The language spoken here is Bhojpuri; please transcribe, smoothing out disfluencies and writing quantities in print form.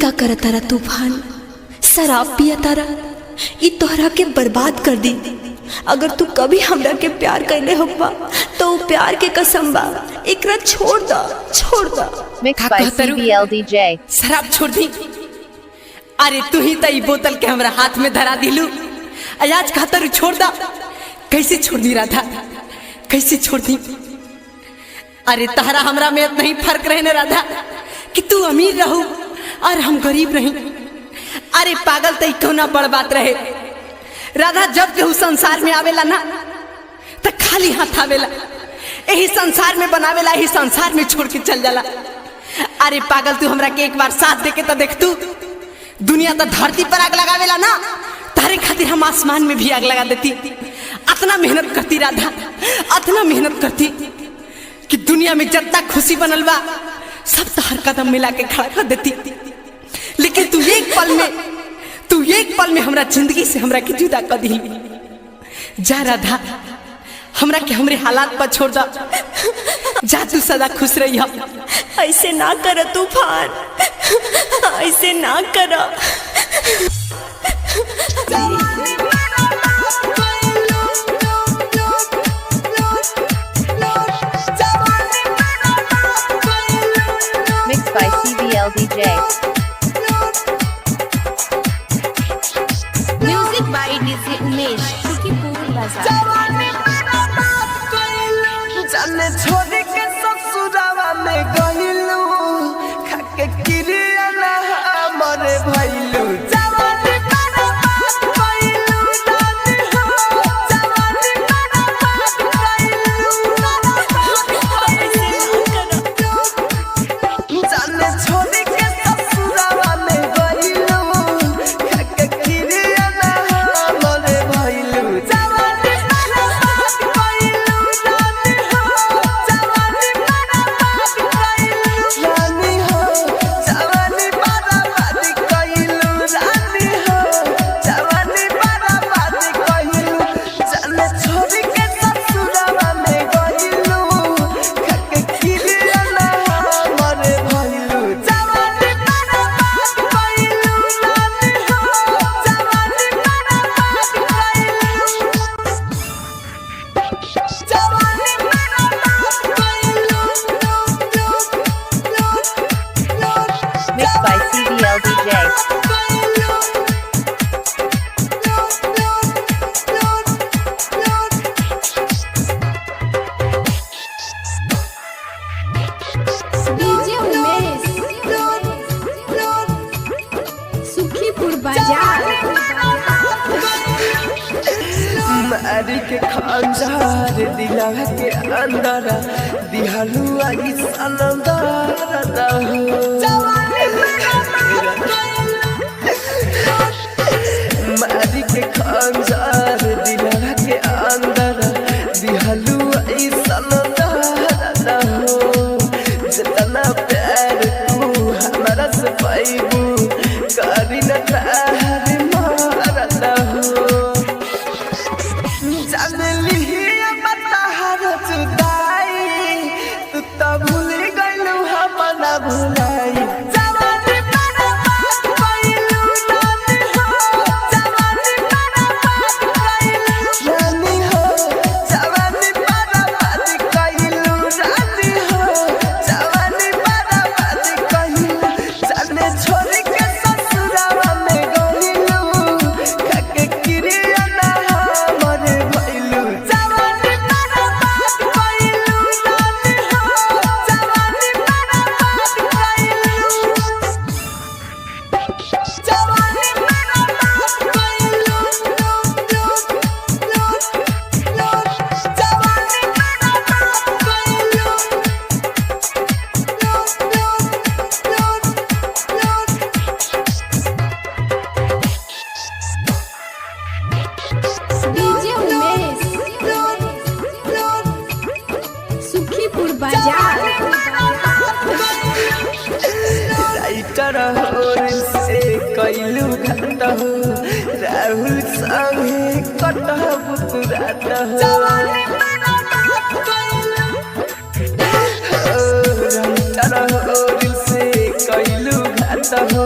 का कर तारा तूफान, शराब पिया तारा, ई तोहरा के बर्बाद कर दी। अगर तू कभी हमरा के प्यार कैले होबा तो वो प्यार के कसम बा, एकरा छोड़ दा, छोड़ दा। Mixed by CBLDJ। शराब छोड़ दी? अरे तू ही तो ई बोतल के हमरा हाथ में धरा दिलू, आज कहतर छोड़ दा। कैसे छोड़ दी राधा, कैसे छोड़ दी? अरे तहरा हमरा में इतना ही फर्क रहे न राधा कि तू अमीर रहू और हम गरीब रही। अरे पागल तई कौना बड़ बात रहे राधा, जब केहू संसार में आवेला ना तो खाली हाथ आवेला, यही संसार में बनावेला, यही संसार में छोड़ के चल जाला। अरे पागल तू हमरा के एक बार साथ दे के तो देख, तू दुनिया तो धरती पर आग लगावेला ना, तारे खातिर हम आसमान में भी आग लगा देती। इतना मेहनत करती राधा, इतना मेहनत करती कि दुनिया में जितना खुशी बनल बा सब तो हर कदम मिला के खड़ा कर देती। लेकिन तू एक पल में हमरा जिंदगी से हमरा के जुदा कर दी। जा राधा, हमरा के हमरे हालात पर छोड़ दा, जा तू सदा खुश रही। ऐसे ना कर तूफान, ऐसे ना कर। Mixed by CBLDJ। Music by DJ Umesh, Sukhipur बाजार। जाने छोड़ के ससुरावा में गइलू, खाके किरिया ना हमरे भइलू। जवानी बर्बाद कइलू रानी हो, जवानी बर्बाद कइलू। जाने छोड़ के ससुरावा में गइलू, खाके किरिया ना हमरे भइलू। जवानी बर्बाद कइलू रानी हो, जवानी बर्बाद कइलू रानी हो, जवानी बर्बाद कइलू रानी हो, जवानी बर्बाद कइलू। जाने छोड़ के ससुरावा में गइलू, खाके किरिया ना हमरे भइलू। जवानी बर्बाद कइलू रानी हो, जवानी बर्बाद कइलू। जवानी बर्बाद कइलू। Mixed by CBLDJ। DJ Umesh, Sukhipur बाजार। मारी के खंजार दिला के अंदर दिहलू आई सनंदर दहू। मारी के खंजार दिला के अंदर दिहलू आई सनंदर दहू। जितना प्यार तू हमारा से पाइबू, करी न तार मार दहू। जानली बताहर जुदाई, तू तो भूल गइलू हम ना भुलाई। जवानी बर्बाद कइलू रानी हो, जवानी बर्बाद कइलू रानी हो, जवानी बर्बाद कइलू रानी हो, जवानी बर्बाद कइलू। जाने छोड़ के ससुरावा में गइलू, खाके किरिया ना हमरे भइलू। जवानी बर्बाद कइलू रानी हो, जवानी बर्बाद कइलू। जवानी बर्बाद कइलू। जवानी डीजे उमेश, सुखीपुर बाजार। राइटर होर से कइलू घाट हो, राहुल संगे कटहब तुरात हो। राइटर होर से कइलू घाट हो,